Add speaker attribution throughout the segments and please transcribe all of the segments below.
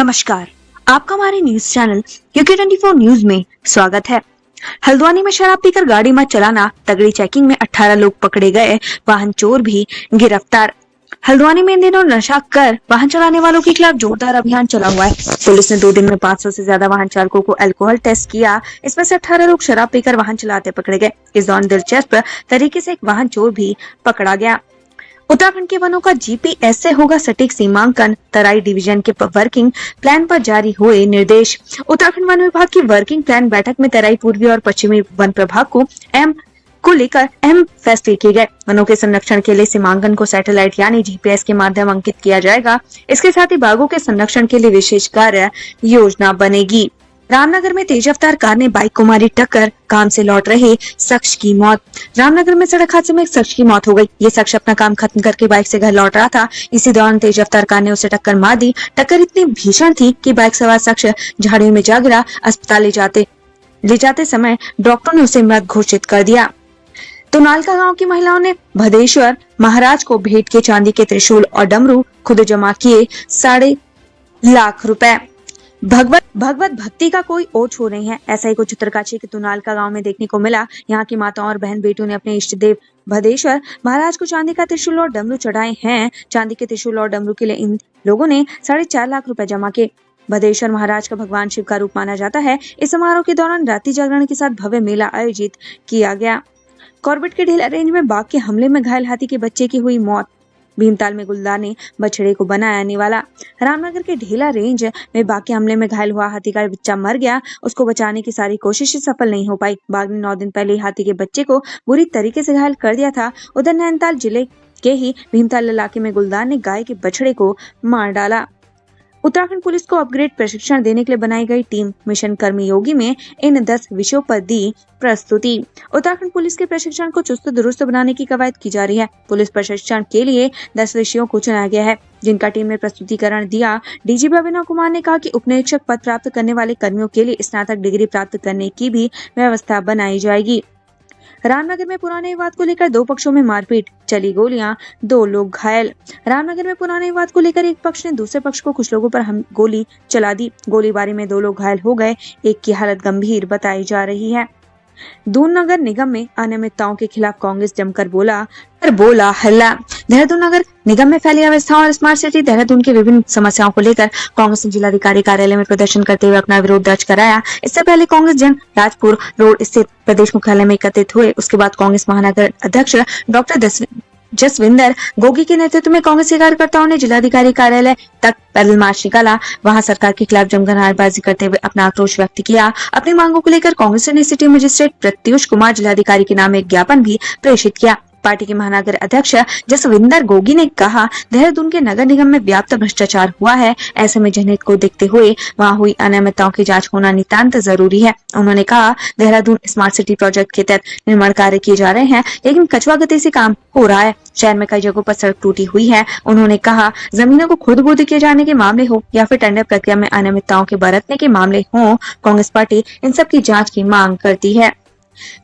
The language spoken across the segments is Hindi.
Speaker 1: नमस्कार, आपका हमारे न्यूज चैनल UK24 न्यूज में स्वागत है। हल्द्वानी में शराब पीकर गाड़ी मत चलाना, तगड़ी चेकिंग में 18 लोग पकड़े गए, वाहन चोर भी गिरफ्तार। हल्द्वानी में इन दिनों नशा कर वाहन चलाने वालों के खिलाफ जोरदार अभियान चला हुआ है। पुलिस ने 2 दिन में 500 से ज्यादा वाहन चालकों को अल्कोहल टेस्ट किया। इसमें से 18 लोग शराब पीकर वाहन चलाते पकड़े गए। इस दौरान दिलचस्प तरीके से एक वाहन चोर भी पकड़ा गया। उत्तराखंड के वनों का जीपीएस से होगा सटीक सीमांकन, तराई डिवीजन के वर्किंग प्लान पर जारी हुए निर्देश। उत्तराखंड वन विभाग की वर्किंग प्लान बैठक में तराई पूर्वी और पश्चिमी वन प्रभाग को लेकर अहम फैसले किए गए। वनों के संरक्षण के लिए सीमांकन को सैटेलाइट यानी जीपीएस के माध्यम अंकित किया जाएगा। इसके साथ ही बाघों के संरक्षण के लिए विशेष कार्य योजना बनेगी। रामनगर में तेज रफ्तार कार ने बाइक को मारी टक्कर, काम से लौट रहे शख्स की मौत। रामनगर में सड़क हादसे में एक शख्स की मौत हो गई। ये शख्स अपना काम खत्म करके बाइक से घर लौट रहा था। इसी दौरान तेज रफ्तार कार ने उसे टक्कर मार दी। टक्कर इतनी भीषण थी कि बाइक सवार शख्स झाड़ियों में जा गिरा। अस्पताल ले जाते समय डॉक्टरों ने उसे मृत घोषित कर दिया। तो नालका गांव की महिलाओं ने भदेश्वर महाराज को भेंट के चांदी के त्रिशूल और डमरू, खुद जमा किए 2.5 लाख रुपए। भगवत भक्ति का कोई और छोर नहीं है। ऐसा ही कुछ उत्तरकाशी के तुनालका गांव में देखने को मिला। यहाँ की माताओं और बहन बेटियों ने अपने इष्ट देव भदेश्वर महाराज को चांदी का त्रिशूल और डमरू चढ़ाए हैं। चांदी के त्रिशूल और डमरू के लिए इन लोगों ने 4.5 लाख रुपए जमा किए। भदेश्वर महाराज का भगवान शिव का रूप माना जाता है। इस समारोह के दौरान रात्रि जागरण के साथ भव्य मेला आयोजित किया गया। कॉर्बेट के ढेला रेंज में बाघ के हमले में घायल हाथी के बच्चे की हुई मौत। भीमताल में गुलदार ने बछड़े को बनाया निवाला। रामनगर के ढेला रेंज में बाघ के हमले में घायल हुआ हाथी का बच्चा मर गया। उसको बचाने की सारी कोशिशें सफल नहीं हो पाई। बाघ ने 9 दिन पहले हाथी के बच्चे को बुरी तरीके से घायल कर दिया था। उधर नैनीताल जिले के ही भीमताल इलाके में गुलदार ने गाय के बछड़े को मार डाला। उत्तराखंड पुलिस को अपग्रेड प्रशिक्षण देने के लिए बनाई गई टीम मिशन कर्मयोगी में इन 10 विषयों पर दी प्रस्तुति। उत्तराखंड पुलिस के प्रशिक्षण को चुस्त दुरुस्त बनाने की कवायद की जा रही है। पुलिस प्रशिक्षण के लिए 10 विषयों को चुना गया है, जिनका टीम में प्रस्तुतिकरण दिया। डीजीपी अभिनव कुमार ने कहा कि उपनिरीक्षक पद प्राप्त करने वाले कर्मियों के लिए स्नातक डिग्री प्राप्त करने की भी व्यवस्था बनाई जाएगी। रामनगर में पुराने विवाद को लेकर 2 पक्षों में मारपीट, चली गोलियां, 2 लोग घायल। रामनगर में पुराने विवाद को लेकर एक पक्ष ने दूसरे पक्ष को कुछ लोगों पर गोली चला दी। गोलीबारी में 2 लोग घायल हो गए। एक की हालत गंभीर बताई जा रही है। दून नगर निगम में अनियमितताओं के खिलाफ कांग्रेस जमकर बोला हल्ला। देहरादून नगर निगम में फैली अव्यवस्थाओं और स्मार्ट सिटी देहरादून की विभिन्न समस्याओं को लेकर कांग्रेस ने जिलाधिकारी कार्यालय में प्रदर्शन करते हुए अपना विरोध दर्ज कराया। इससे पहले कांग्रेस जन राजपुर रोड स्थित प्रदेश मुख्यालय में एकत्रित हुए। उसके बाद कांग्रेस महानगर अध्यक्ष डॉक्टर जसविंदर गोगी के नेतृत्व में कांग्रेस के कार्यकर्ताओं ने जिलाधिकारी कार्यालय तक पैदल मार्च निकाला। वहां सरकार के खिलाफ जमकर नारेबाजी करते हुए अपना आक्रोश व्यक्त किया। अपनी मांगों को लेकर कांग्रेस ने सिटी मजिस्ट्रेट प्रत्युष कुमार जिलाधिकारी के नाम एक ज्ञापन भी प्रेषित किया। पार्टी के महानगर अध्यक्ष जसविंदर गोगी ने कहा, देहरादून के नगर निगम में व्याप्त भ्रष्टाचार हुआ है। ऐसे में जनहित को देखते हुए वहां हुई अनियमितताओं की जांच होना नितांत जरूरी है। उन्होंने कहा, देहरादून स्मार्ट सिटी प्रोजेक्ट के तहत निर्माण कार्य किए जा रहे हैं, लेकिन कछुआ गति से काम हो रहा है। शहर में कई जगहों पर सड़क टूटी हुई है। उन्होंने कहा, जमीनों को खुद बुर्द किए जाने के मामले हो या फिर टेंडर प्रक्रिया में अनियमितताओं के बरतने के मामले हो, कांग्रेस पार्टी इन सब की जांच की मांग करती है।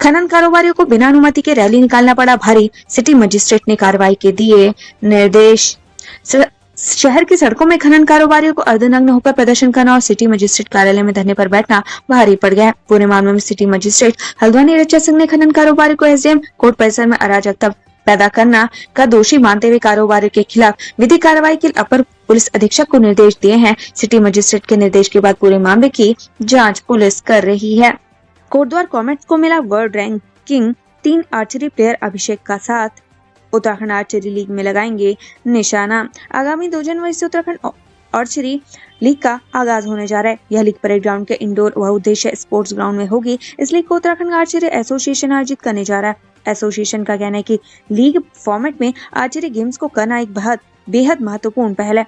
Speaker 1: खनन कारोबारियों को बिना अनुमति के रैली निकालना पड़ा भारी, सिटी मजिस्ट्रेट ने कार्रवाई के दिए निर्देश। शहर की सड़कों में खनन कारोबारियों को अर्धनग्न होकर प्रदर्शन करना और सिटी मजिस्ट्रेट कार्यालय में धरने पर बैठना भारी पड़ गया। पूरे मामले में सिटी मजिस्ट्रेट हल्द्वानी रचा सिंह ने खनन कारोबारी को एसडीएम कोर्ट परिसर में अराजकता पैदा करना का दोषी मानते हुए कारोबारियों के खिलाफ विधिक कार्रवाई के अपर पुलिस अधीक्षक को निर्देश दिए हैं। सिटी मजिस्ट्रेट के निर्देश के बाद पूरे मामले की जाँच पुलिस कर रही है। कोटद्वार कॉमेट्स को मिला वर्ल्ड रैंकिंग 3 आर्चरी प्लेयर अभिषेक का साथ। उत्तराखंड आर्चरी लीग में लगाएंगे निशाना। आगामी 2 जनवरी से उत्तराखंड आर्चरी लीग का आगाज होने जा रहा है। यह लीग परेड ग्राउंड के इंडोर बहुउद्देश्य स्पोर्ट्स ग्राउंड में होगी। इस लीग को उत्तराखंड आर्चरी एसोसिएशन आयोजित करने जा रहा है। एसोसिएशन का कहना है कि लीग फॉर्मेट में आर्चरी गेम्स को करना एक बेहद महत्वपूर्ण पहल है।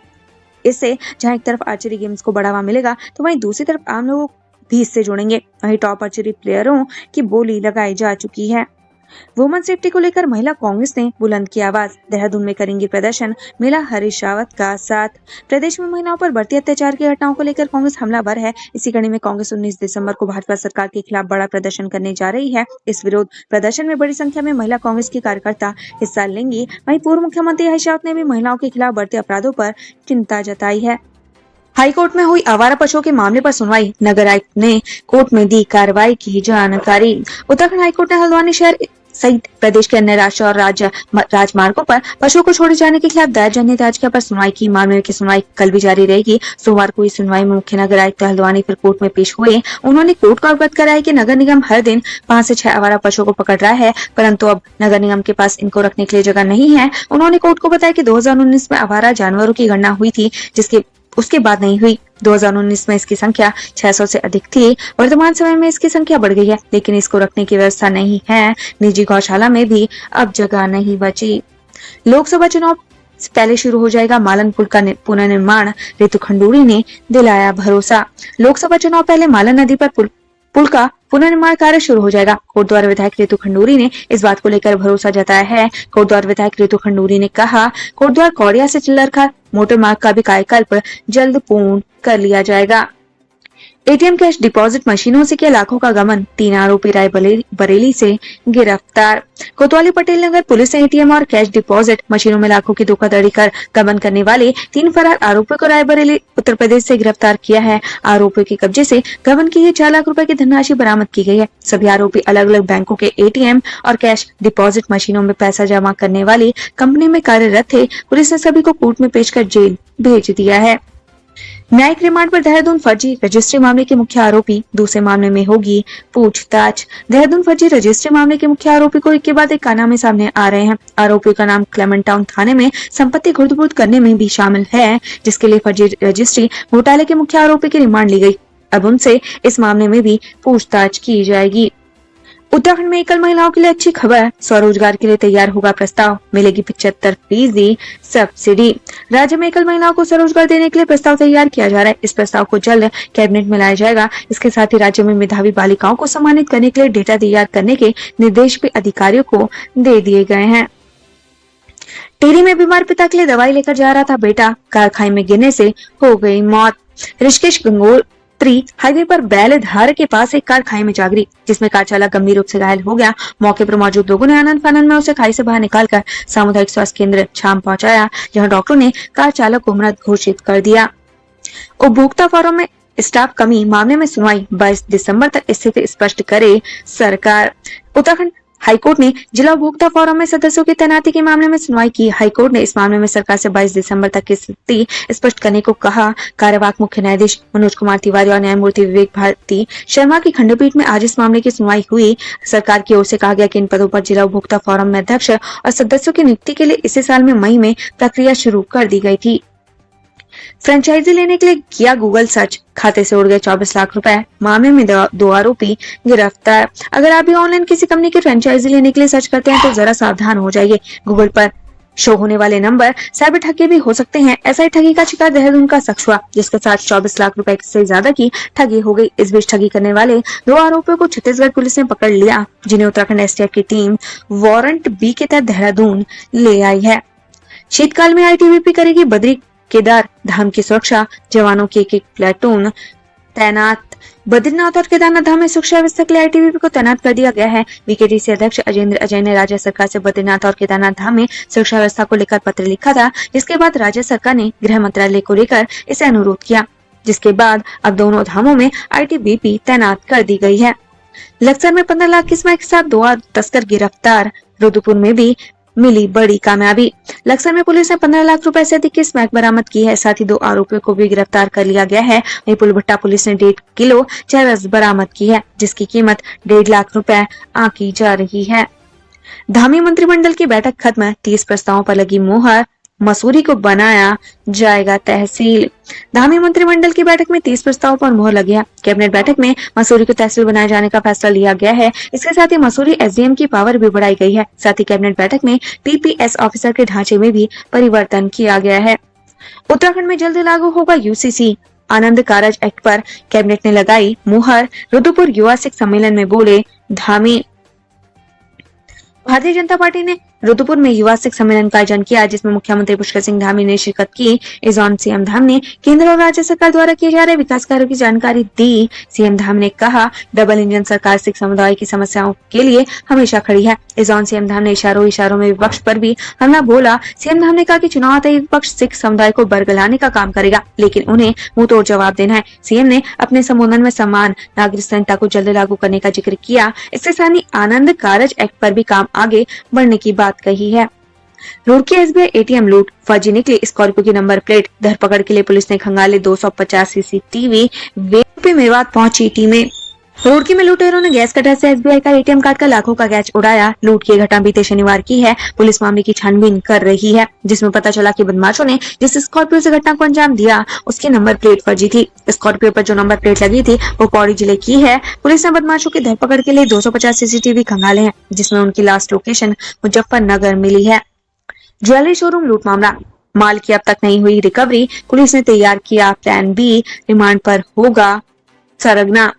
Speaker 1: इससे जहां एक तरफ आर्चरी गेम्स को बढ़ावा मिलेगा, तो वहीं दूसरी तरफ आम लोगों भी इससे जुड़ेंगे। वहीं टॉप आर्चरी प्लेयरों की बोली लगाई जा चुकी है। वुमेन सेफ्टी को लेकर महिला कांग्रेस ने बुलंद की आवाज। देहरादून में करेंगी प्रदर्शन, मिला हरीश रावत का साथ। प्रदेश में महिलाओं पर बढ़ती अत्याचार की घटनाओं को लेकर कांग्रेस हमलावर है। इसी कड़ी में कांग्रेस 19 दिसंबर को भाजपा सरकार के खिलाफ बड़ा प्रदर्शन करने जा रही है। इस विरोध प्रदर्शन में बड़ी संख्या में महिला कांग्रेस की कार्यकर्ता हिस्सा लेंगी। वहीं पूर्व मुख्यमंत्री हरीश रावत ने भी महिलाओं के खिलाफ बढ़ते अपराधों पर चिंता जताई है। हाईकोर्ट में हुई आवारा पशुओं के मामले पर सुनवाई, नगर आयुक्त ने कोर्ट में दी कार्रवाई की जानकारी। उत्तराखंड हाईकोर्ट ने हल्द्वानी शहर सहित प्रदेश के अन्य राष्ट्रीय और राजमार्गों पर पशुओं को छोड़े जाने के खिलाफ दायर जनहित याचिका पर सुनवाई की। मामले की सुनवाई कल भी जारी रहेगी। सोमवार को इस सुनवाई में मुख्य नगर आयुक्त हल्द्वानी फिर कोर्ट में पेश हुए। उन्होंने कोर्ट को अवगत कराया कि नगर निगम हर दिन 5 से 6 आवारा पशुओं को पकड़ रहा है, परंतु अब नगर निगम के पास इनको रखने के लिए जगह नहीं है। उन्होंने कोर्ट को बताया कि 2019 में आवारा जानवरों की गणना हुई थी, उसके बाद नहीं हुई। 2019 में इसकी संख्या 600 से अधिक थी। वर्तमान समय में इसकी संख्या बढ़ गई है, लेकिन इसको रखने की व्यवस्था नहीं है। निजी गौशाला में भी अब जगह नहीं बची। लोकसभा चुनाव से पहले शुरू हो जाएगा मालन पुल का पुनर्निर्माण, रितु खंडूरी ने दिलाया भरोसा। लोकसभा चुनाव पहले मालन नदी पर पुल का पुनर्निर्माण कार्य शुरू हो जाएगा। कोटद्वार विधायक रितु खंडूरी ने इस बात को लेकर भरोसा जताया है। कोटद्वार विधायक रितु खंडूरी ने कहा, कोटद्वार कौड़िया से चिल्लरखा मोटर मार्ग का भी कायाकल्प जल्द पूर्ण कर लिया जाएगा। एटीएम कैश डिपॉजिट मशीनों से किया लाखों का गबन, 3 आरोपी रायबरेली से गिरफ्तार। कोतवाली पटेल नगर पुलिस ने एटीएम और कैश डिपॉजिट मशीनों में लाखों की धोखाधड़ी कर गबन करने वाले 3 फरार आरोपियों को रायबरेली उत्तर प्रदेश से गिरफ्तार किया है। आरोपियों के कब्जे से गबन की 4 लाख रुपए की धनराशि बरामद की गई है। सभी आरोपी अलग अलग बैंकों के एटीएम और कैश डिपॉजिट मशीनों में पैसा जमा करने वाली कंपनी में कार्यरत थे। पुलिस ने सभी को कोर्ट में पेश कर जेल भेज दिया है। न्यायिक रिमांड पर देहरादून फर्जी रजिस्ट्री मामले के मुख्य आरोपी, दूसरे मामले में होगी पूछताछ। देहरादून फर्जी रजिस्ट्री मामले के मुख्य आरोपी को एक के बाद एक कारनामे सामने आ रहे हैं। आरोपियों का नाम क्लेमेंट टाउन थाने में संपत्ति खुर्द-बुर्द करने में भी शामिल है, जिसके लिए फर्जी रजिस्ट्री घोटाले के मुख्य आरोपी की रिमांड ली गई। अब उनसे इस मामले में भी पूछताछ की जाएगी। उत्तराखंड में एकल महिलाओं के लिए अच्छी खबर, स्वरोजगार के लिए तैयार होगा प्रस्ताव, मिलेगी 75% सब्सिडी। राज्य में एकल महिलाओं को स्वरोजगार देने के लिए प्रस्ताव तैयार किया जा रहा है। इस प्रस्ताव को जल्द कैबिनेट में लाया जाएगा। इसके साथ ही राज्य में मेधावी बालिकाओं को सम्मानित करने के लिए डेटा तैयार करने के निर्देश भी अधिकारियों को दे दिए गए हैं। टिहरी में बीमार पिता के लिए दवाई लेकर जा रहा था बेटा, कार खाई में गिरने से हो गई मौत। ऋषिकेश गंगोत्री हाईवे पर बैलधार के पास एक कार खाई में जा गिरी, जिसमें कार चालक गंभीर रूप से घायल हो गया। मौके पर मौजूद लोगों ने आनंद फानंद में उसे खाई से बाहर निकालकर सामुदायिक स्वास्थ्य केंद्र छाम पहुंचाया, जहां डॉक्टरों ने कार चालक को मृत घोषित कर दिया। उपभोक्ता फोरम में स्टाफ कमी मामले में सुनवाई, 22 दिसंबर तक स्थिति स्पष्ट करे सरकार। उत्तराखंड हाईकोर्ट ने जिला उपभोक्ता फोरम में सदस्यों की तैनाती के मामले में सुनवाई की। हाईकोर्ट ने इस मामले में सरकार से 22 दिसंबर तक की स्थिति स्पष्ट करने को कहा। कार्यवाहक मुख्य न्यायाधीश मनोज कुमार तिवारी और न्यायमूर्ति विवेक भारती शर्मा की खंडपीठ में आज इस मामले की सुनवाई हुई। सरकार की ओर से कहा गया कि इन पदों पर जिला उपभोक्ता फोरम में अध्यक्ष और सदस्यों की नियुक्ति के लिए इसी साल में मई में प्रक्रिया शुरू कर दी गई थी। फ्रेंचाइजी लेने के लिए किया गूगल सर्च, खाते से उड़ गए 24 लाख रुपए, मामले में 2 आरोपी गिरफ्तार। अगर आप भी ऑनलाइन किसी कंपनी की फ्रेंचाइजी लेने के लिए सर्च करते हैं तो जरा सावधान हो जाइए। गूगल पर शो होने वाले नंबर साइबर ठगी भी हो सकते हैं। ऐसा ही ठगी का शिकार देहरादून का शख्स हुआ, जिसके साथ 24 लाख रुपए से ज्यादा की ठगी हो गई। इस बीच ठगी करने वाले 2 आरोपियों को छत्तीसगढ़ पुलिस ने पकड़ लिया, जिन्हें उत्तराखंड एसटीएफ की टीम वारंट बी के तहत देहरादून ले आई है। शीतकाल में आईटीबीपी करेगी बद्री केदार धाम की सुरक्षा, जवानों की एक प्लेटून तैनात। बद्रीनाथ और केदारनाथ धाम में सुरक्षा व्यवस्था के लिए आईटीबीपी को तैनात कर दिया गया है। बीकेटीसी अध्यक्ष अजेंद्र अजय ने राज्य सरकार से बद्रीनाथ और केदारनाथ धाम में सुरक्षा व्यवस्था को लेकर पत्र लिखा था, जिसके बाद राज्य सरकार ने गृह मंत्रालय को लेकर इसे अनुरोध किया, जिसके बाद अब दोनों धामों में आईटीबीपी तैनात कर दी गई है। लक्सर में 15 लाख की स्मैक के साथ 2 तस्कर गिरफ्तार। रुद्रपुर में भी मिली बड़ी कामयाबी। लक्सर में पुलिस ने 15 लाख रुपए से अधिक की स्मैक बरामद की है। साथ ही 2 आरोपियों को भी गिरफ्तार कर लिया गया है। वहीं पुलभट्टा पुलिस ने 1.5 किलो चरस बरामद की है, जिसकी कीमत 1.5 लाख रुपए आंकी जा रही है। धामी मंत्रिमंडल की बैठक खत्म, 30 प्रस्तावों पर लगी मोहर, मसूरी को बनाया जाएगा तहसील। धामी मंत्रिमंडल की बैठक में 30 प्रस्तावों पर मोहर लगी है। कैबिनेट बैठक में मसूरी को तहसील बनाए जाने का फैसला लिया गया है। इसके साथ ही मसूरी एसडीएम की पावर भी बढ़ाई गई है। साथ ही कैबिनेट बैठक में पीपीएस ऑफिसर के ढांचे में भी परिवर्तन किया गया है। उत्तराखंड में जल्द लागू होगा यूसीसी, आनंद कारज एक्ट पर कैबिनेट ने लगाई मुहर। रुद्रपुर युवा सिख सम्मेलन में बोले धामी। भारतीय जनता पार्टी ने रुद्रपुर में युवा सिख सम्मेलन का आयोजन किया, जिसमें मुख्यमंत्री पुष्कर सिंह धामी ने शिरकत की। इस दौरान सीएम धाम ने केंद्र और राज्य सरकार द्वारा किए जा रहे विकास कार्यों की जानकारी दी। सीएम धाम ने कहा, डबल इंजन सरकार सिख समुदाय की समस्याओं के लिए हमेशा खड़ी है। इस दौरान सीएम धाम ने इशारों में विपक्ष पर भी हमला बोला। सीएम धाम ने कहा कि चुनाव आते ही विपक्ष सिख समुदाय को बरगलाने का काम करेगा, लेकिन उन्हें मुंह तोड़ जवाब देना है। सीएम ने अपने संबोधन में समान नागरिक संहिता को जल्द लागू करने का जिक्र किया। इसके साथ ही आनंद कारज एक्ट पर भी काम आगे बढ़ने की बात कही है। रुड़की एसबीआई एटीएम लूट, फर्जी निकली स्कॉर्पियो की नंबर प्लेट, धरपकड़ के लिए पुलिस ने खंगाले 250 सीसीटीवी। वे मेवात पहुंची टीमें। रुड़की में लुटेरों ने गैस कटर से एसबीआई का एटीएम कार्ड का लाखों का गैस उड़ाया। लूट की घटना बीते शनिवार की है। पुलिस मामले की छानबीन कर रही है, जिसमें पता चला कि बदमाशों ने जिस स्कॉर्पियो से घटना को अंजाम दिया उसकी नंबर प्लेट फर्जी थी। स्कॉर्पियो पर जो नंबर प्लेट लगी थी वो पौड़ी जिले की है। पुलिस ने बदमाशों की धरपकड़ के लिए 250 सीसीटीवी खंगाले हैं, जिसमें उनकी लास्ट लोकेशन मुजफ्फरनगर मिली है। ज्वेलरी शोरूम लूट मामला, माल की अब तक नहीं हुई रिकवरी, पुलिस ने तैयार किया प्लान बी, रिमांड पर होगा सरगना।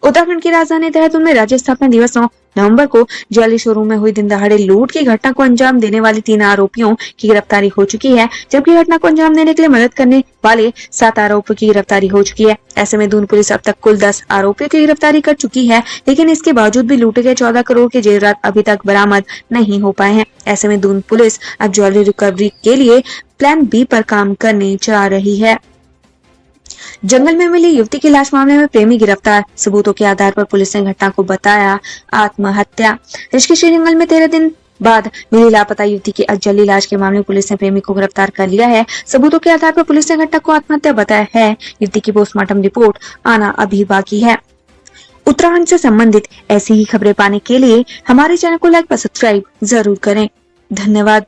Speaker 1: उत्तराखंड की राजधानी देहरादून में राज्य स्थापना दिवस 9 नवंबर को ज्वेलरी शोरूम में हुई दिन दहाड़े लूट की घटना को अंजाम देने वाले 3 आरोपियों की गिरफ्तारी हो चुकी है, जबकि घटना को अंजाम देने के लिए मदद करने वाले 7 आरोपियों की गिरफ्तारी हो चुकी है। ऐसे में दून पुलिस अब तक कुल 10 आरोपियों की गिरफ्तारी कर चुकी है, लेकिन इसके बावजूद भी लूटे गए 14 करोड़ के जेवरात अभी तक बरामद नहीं हो पाए हैं। ऐसे में दून पुलिस अब ज्वेलरी रिकवरी के लिए प्लान बी पर काम करने जा रही है। जंगल में मिली युवती की लाश मामले में प्रेमी गिरफ्तार, सबूतों के आधार पर पुलिस ने घटना को बताया आत्महत्या। ऋषिकेश जंगल में 13 दिन बाद मिली लापता युवती की जली लाश के मामले में पुलिस ने प्रेमी को गिरफ्तार कर लिया है। सबूतों के आधार पर पुलिस ने घटना को आत्महत्या बताया है। युवती की पोस्टमार्टम रिपोर्ट आना अभी बाकी है। उत्तराखंड से संबंधित ऐसी ही खबरें पाने के लिए हमारे चैनल को लाइक व सब्सक्राइब जरूर करें। धन्यवाद।